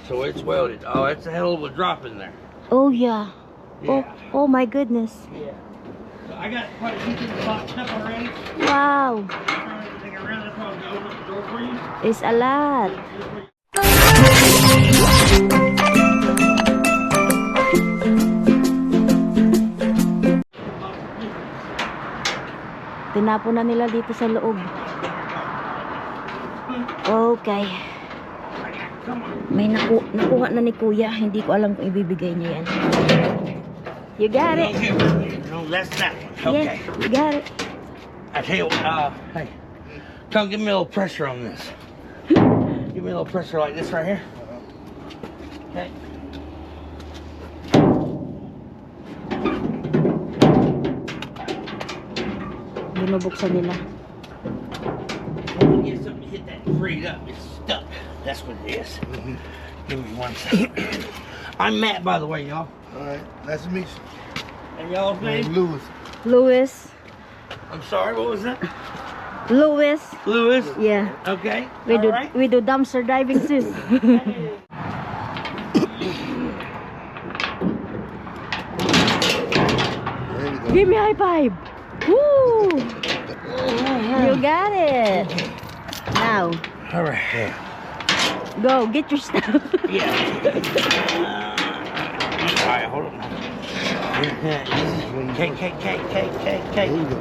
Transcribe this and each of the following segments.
so it's welded. Oh, it's a hell of a drop in there. Oh yeah. Yeah. Oh my goodness. Yeah. So I got quite a few things boxed up already. Wow. Everything around. That's why I was going to open up the door for you. It's a lot. Tinapon na nila dito sa loob. Okay. May nakuha na ni Kuya. Hindi ko alam kung ibibigay niya yan. You got it. No, that's that one. Okay. Yeah, you got it. I tell you what, hey, come give me a little pressure on this. Give me a little pressure like this right here. Okay. Binubuksan nila. When you get something to hit that freed up, it's stuck. That's what it is. Give me 1 second. I'm Matt, by the way, y'all. Alright, nice to meet you. And y'all's name? Louis. Louis. I'm sorry, what was that? Louis. Louis? Yeah. Okay. We do Alright. we do dumpster diving too. There you go. Give me high five. Woo! You got it. Now, All right. go get your stuff. Yeah. All right, hold on. There K. you go.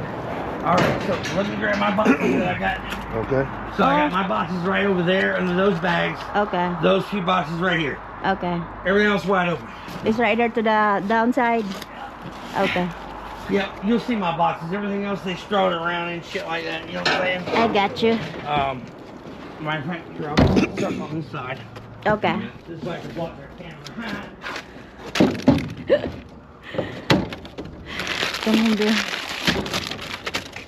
All right, so let me grab my boxes that I got. Okay. So I got my boxes right over there under those bags. Okay. Those few boxes right here. Okay. Everything else wide open. It's right there to the downside. Okay. Yeah, you'll see my boxes. Everything else they strawed around and shit like that. You know what I'm saying? I got you. My friend, here, I'll put it stuck on this side. Okay. Just like a block their camera. Come on, dear.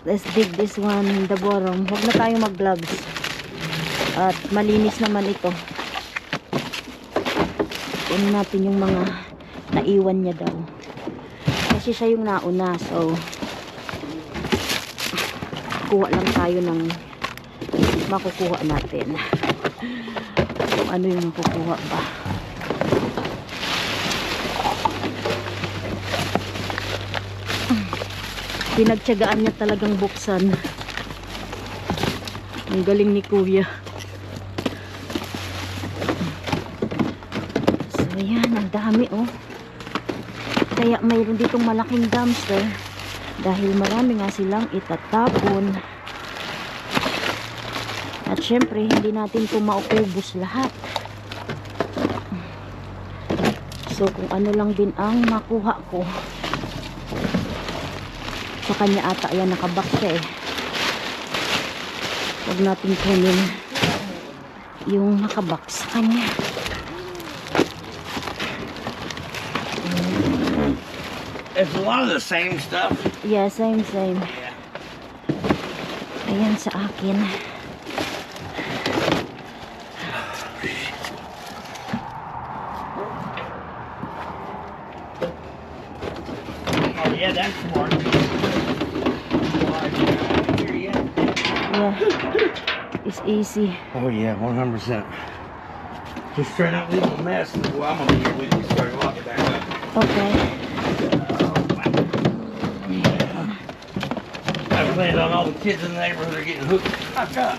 Let's dig this one in the bottom. Huwag na tayo mag-gloves. At malinis naman ito. Kunin natin yung mga naiwan niya daw. Kasi siya yung nauna. So, kuha lang tayo ng makukuha natin. Kung ano yung makukuha ba. Pinagtiyagaan niya talagang buksan. Ang galing ni Kuya. So yan, ang dami oh. Kaya mayroon ditong malaking dumpster dahil marami nga silang itatapon. At syempre hindi natin ito maubos lahat. So kung ano lang din ang makuha ko, sa kanya ata yan, nakabox siya eh. Huwag natin kunin yung nakabox sa kanya. It's a lot of the same stuff. Yeah, same. Yeah. Ayan sa akin. Oh yeah, that's smart. Yeah, it's easy. Oh yeah, 100%. Just try not to leave a mess. Well, I'm gonna be here with you. Start walking back up. Okay. I planned on all the kids in the neighborhood are getting hooked back up.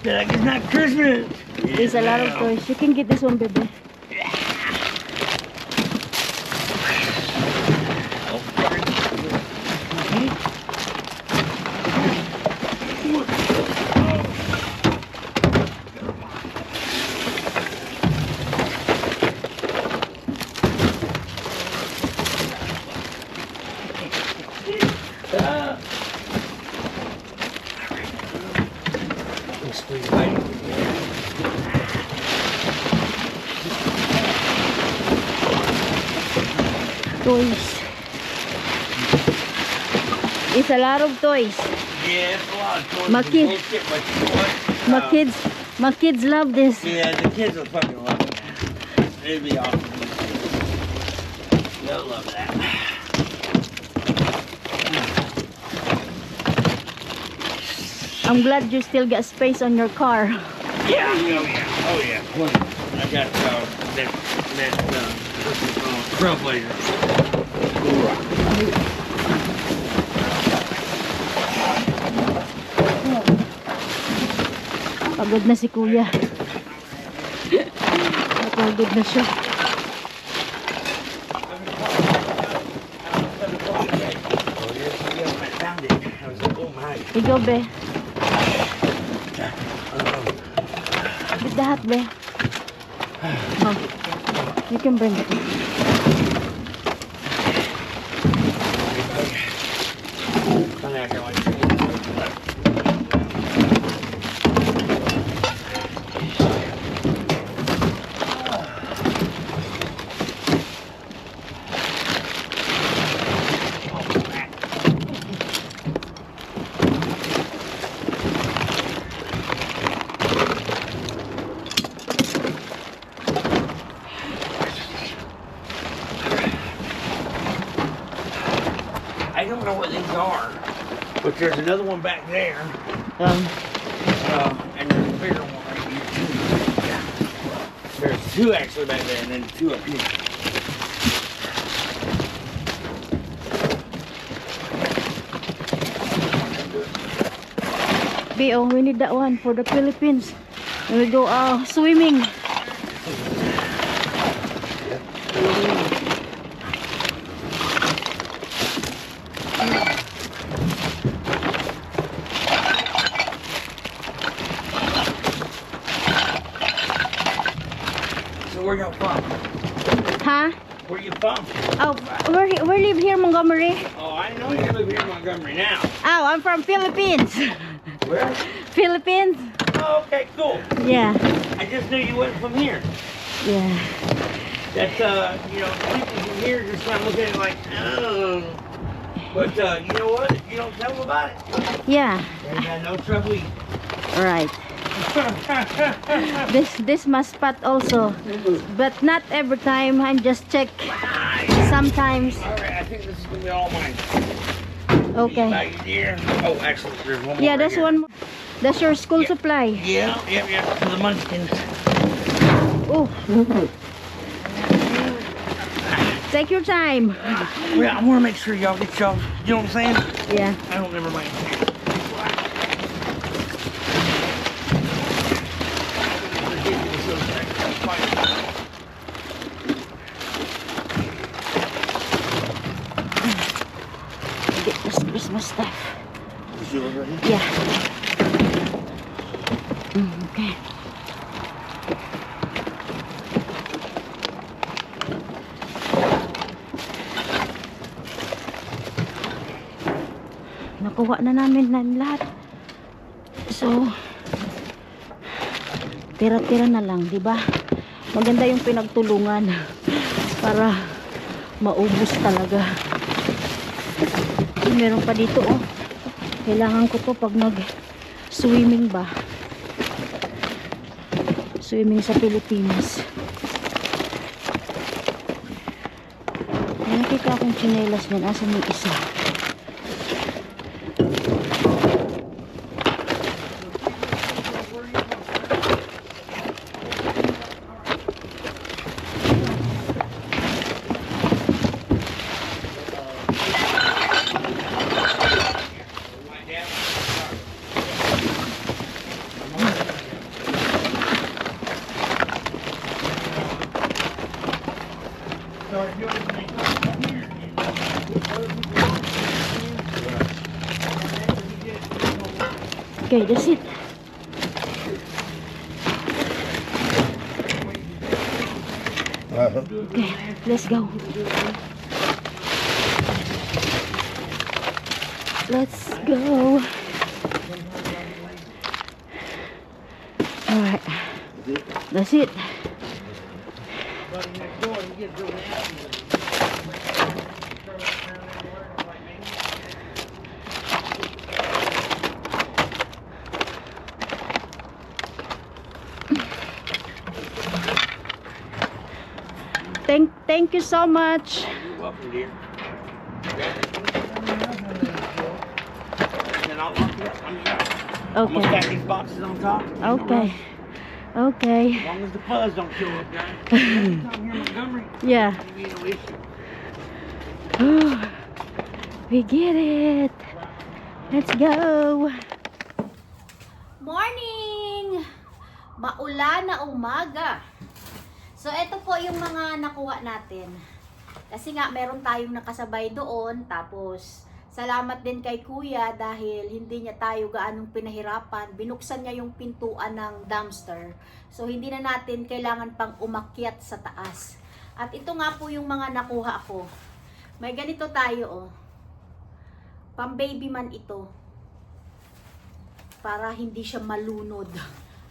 They're like, it's not Christmas. There's a lot of toys. You can get this one, baby. Toys. It's a lot of toys. Yeah, it's a lot of toys. My and kids- bullshit, but you know what? My kids love this. Yeah, the kids will fucking love it. It'd be awesome. They'll love that. I'm glad you still got space on your car. Yeah, oh yeah, plenty. I got that Trailblazer. Pagod na si kuya. Pagod na siya. Found it. I was like, oh my. Ikaw, be. With the hat, be. Oh, you can bring it. I don't know what these are, but there's another one back there, and there's a bigger one right here too. Yeah. There's two actually back there, and then two up here. Bo, we need that one for the Philippines. When we go swimming. So where y'all from? Huh? Where you from? Oh, we live here, Montgomery. Oh, I know you live here in Montgomery now. Oh, I'm from Philippines. Where? Philippines? Oh, okay, cool. Yeah. I just knew you went from here. Yeah. That's, you know, people from here just kind of looking at it like, oh. But, you know what? If you don't tell them about it, Yeah. they got no trouble eating. Right. This my spot also, but not every time. I just check sometimes. All right, I think this is gonna be all mine. Okay. Back here. Oh, actually, there's one more. Yeah, right that's here. one more. That's your school supply. Yeah, for the munchkins. Oh. Take your time. Well, I want to make sure y'all get y'all. You know what I'm saying? Yeah. I don't never mind. Get this Christmas stuff. Is yours right here? Yeah. Okay. Nakuha na namin na lahat. So, tira-tira na lang, di ba? Maganda yung pinagtulungan para maubos talaga. Meron pa dito, oh. Kailangan ko to pag nag-swimming ba. Swimming sa Pilipinas. May nakita akong tsinelas yan. Asan yung isa? Okay, that's it. Okay, let's go. Let's go. Alright. That's it. Thank you so much. You're welcome, dear. Then I'll lock it up. I'm gonna Okay. stack these boxes on top. Okay. Okay. As long as the fuzz don't show up, guys. Down here in Montgomery, Yeah. maybe no issue. We get it. Let's go. Morning! Maulan na umaga. So, ito po yung mga nakuha natin. Kasi nga, meron tayong nakasabay doon. Tapos, salamat din kay Kuya dahil hindi niya tayo gaanong pinahirapan. Binuksan niya yung pintuan ng dumpster. So, hindi na natin kailangan pang umakyat sa taas. At ito nga po yung mga nakuha ko. May ganito tayo, oh. Pang baby man ito. Para hindi siya malunod.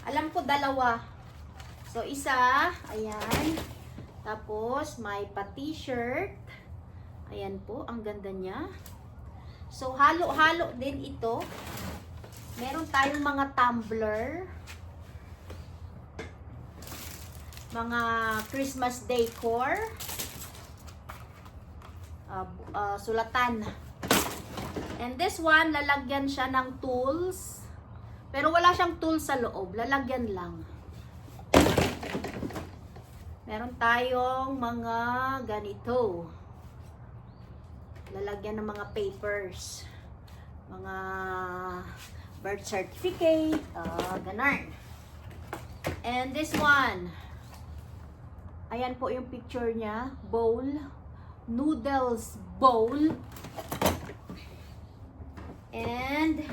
Alam ko dalawa. So, isa, ayan. Tapos, may pa-t-shirt. Ayan po, ang ganda niya. So, halo-halo din ito. Meron tayong mga tumbler. Mga Christmas decor. Sulatan. And this one, lalagyan siya ng tools. Pero wala siyang tools sa loob. Lalagyan lang. Meron tayong mga ganito. Lalagyan ng mga papers. Mga birth certificate. Ganon. And this one. Ayan po yung picture niya. Bowl. Noodles bowl. And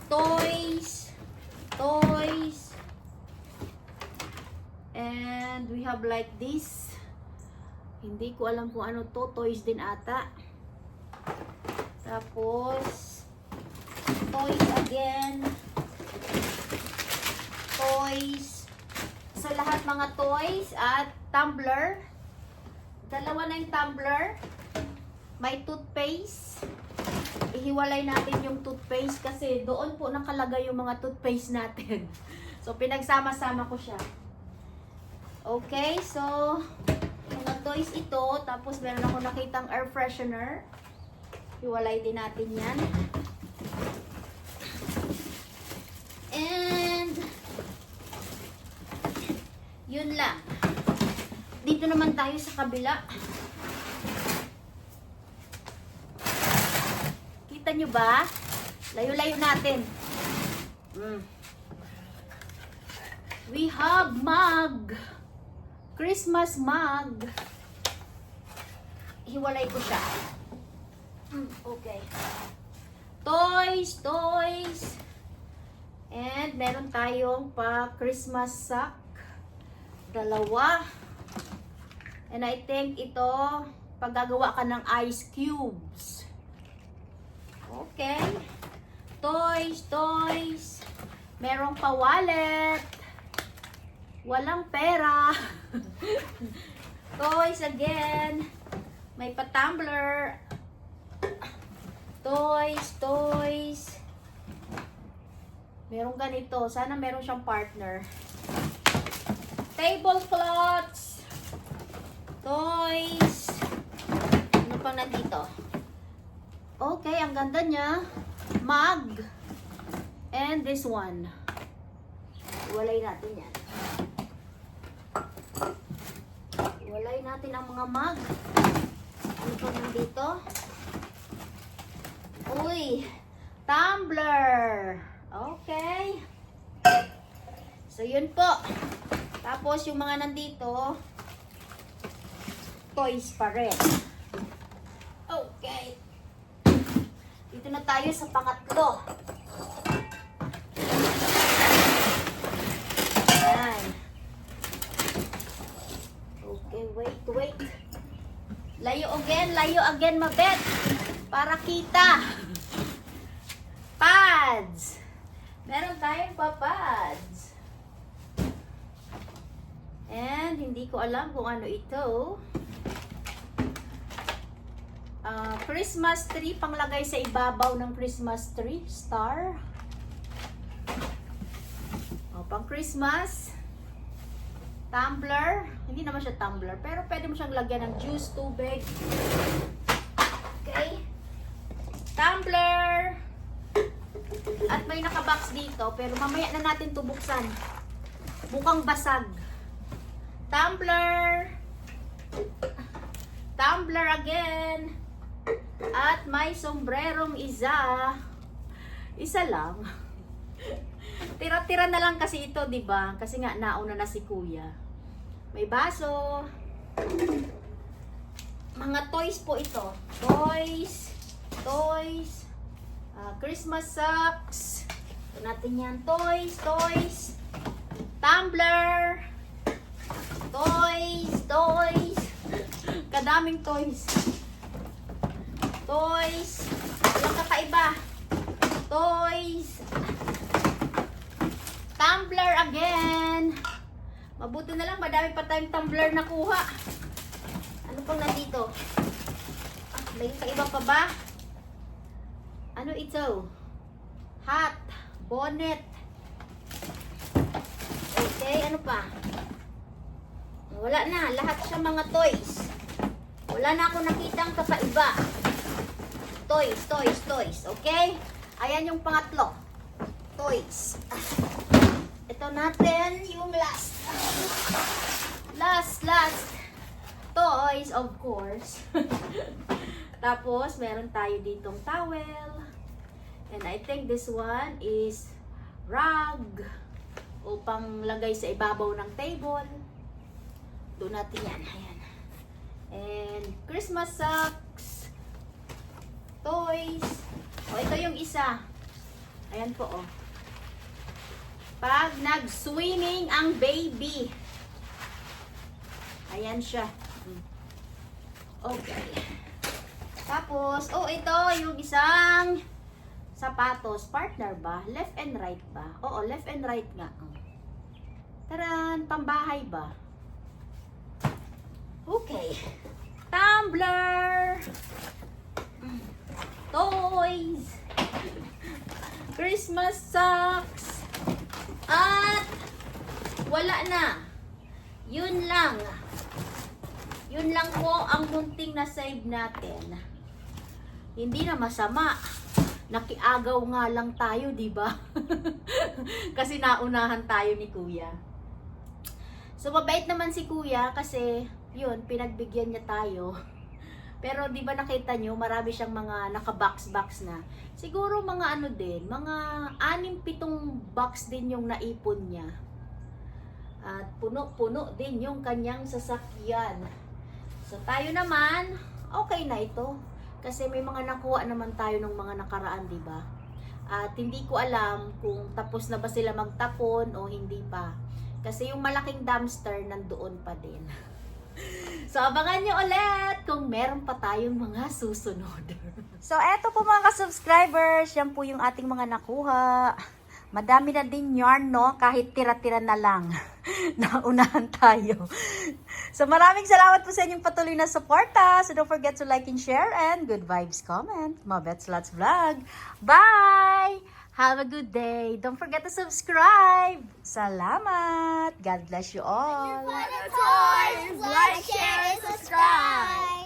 toys. And we have like this. Hindi ko alam kung ano to. Toys din ata. Tapos toys again. Toys. So lahat mga toys at tumbler. Dalawa na yung tumbler. May toothpaste. Ihiwalay natin yung toothpaste kasi doon po nakalagay yung mga toothpaste natin. So, pinagsama-sama ko siya. Okay, so, mga toys ito. Tapos, meron ako nakitang air freshener. Hiwalay din natin yan. And, yun lang. Dito naman tayo sa kabila. Kita nyo ba? Layo-layo natin. We have mug. Christmas mug. Hiwalay ko siya. Okay. Toys. And meron tayong pa Christmas sack. Dalawa. And I think ito, paggagawa ka ng ice cubes. Okay. Toys. Merong pa wallet. Walang pera. Toys again. May pa tumbler. Toys. Merong ganito. Sana meron siyang partner. Tablecloths. Toys. Ano pang nandito? Okay, ang ganda niya. Mug. And this one. Iwalay natin yan. Iwalay natin ang mga mug. Ano pa nandito? Uy! Tumbler! Okay. So, yun po. Tapos, yung mga nandito, toys pa rin. Okay. Dito na tayo sa pangatlo. Ayan. Okay, wait. Layo again, mabet. Para kita. Pads. Meron tayong pads. And, hindi ko alam kung ano ito. Christmas tree, panglagay sa ibabaw ng Christmas tree, star. Pang Christmas. Tumbler, hindi naman siya tumbler, pero pwede mo siyang lagyan ng juice, tubig. Okay. Tumbler. At may nakabox dito, pero mamaya na natin to buksan. Mukhang basag. Tumbler. Tumbler again. At may sombrerong isa. Isa lang. Tira-tira na lang kasi ito, di ba? Kasi nga nauna na si Kuya. May baso. Mga toys po ito. Toys. Toys. Christmas socks. Ito natin yan. Toys. Toys. Tumbler. Toys. Toys. Kadaming toys. Toys. Walang kakaiba. Toys. Tumbler again. Mabuti na lang, madami pa tayong tumbler na kuha. Ano pang nandito? May kaiba pa ba? Ano ito? Hat. Bonnet. Okay, ano pa? Wala na. Lahat siya mga toys. Wala na ako nakitang kakaiba. Toys, toys, toys. Okay? Ayan yung pangatlo. Toys. Ito natin yung last. Last. Toys, of course. Tapos, meron tayo ditong towel. And I think this one is rug. O panglagay sa ibabaw ng table. Doon natin yan. Ayan. And Christmas socks. Toys. O, ito yung isa. Ayan po, oh. Pag nag-swimming ang baby. Ayan siya. Okay. Tapos, oh, ito yung isang sapatos. Partner ba? Left and right ba? Oo, left and right nga. Taran, pambahay ba? Okay. Tumbler. Toys. Christmas socks. At wala na. Yun lang. Yun lang po ang munting na save natin. Hindi na masama. Nakiagaw nga lang tayo, di ba? Kasi naunahan tayo ni Kuya. So mabait naman si Kuya kasi yun, pinagbigyan niya tayo. Pero di ba nakita nyo, marami siyang mga naka-box-box na. Siguro mga ano din, mga 6-7 box din yung naipon niya. At puno-puno din yung kanyang sasakyan. So tayo naman, okay na ito. Kasi may mga nakuha naman tayo ng mga nakaraan, di ba? At hindi ko alam kung tapos na ba sila magtapon o hindi pa. Kasi yung malaking dumpster nandoon pa din. So, abangan nyo ulit kung meron pa tayong mga susunod. So, eto po mga ka-subscribers. Yan po yung ating mga nakuha. Madami na din yarn, no? Kahit tira-tira na lang. Naunahan tayo. So, maraming salamat po sa inyong patuloy na suporta. So, don't forget to like and share and good vibes comment. Mabets Lots Vlog. Bye! Have a good day. Don't forget to subscribe. Salamat. God bless you all. Like, share, and subscribe.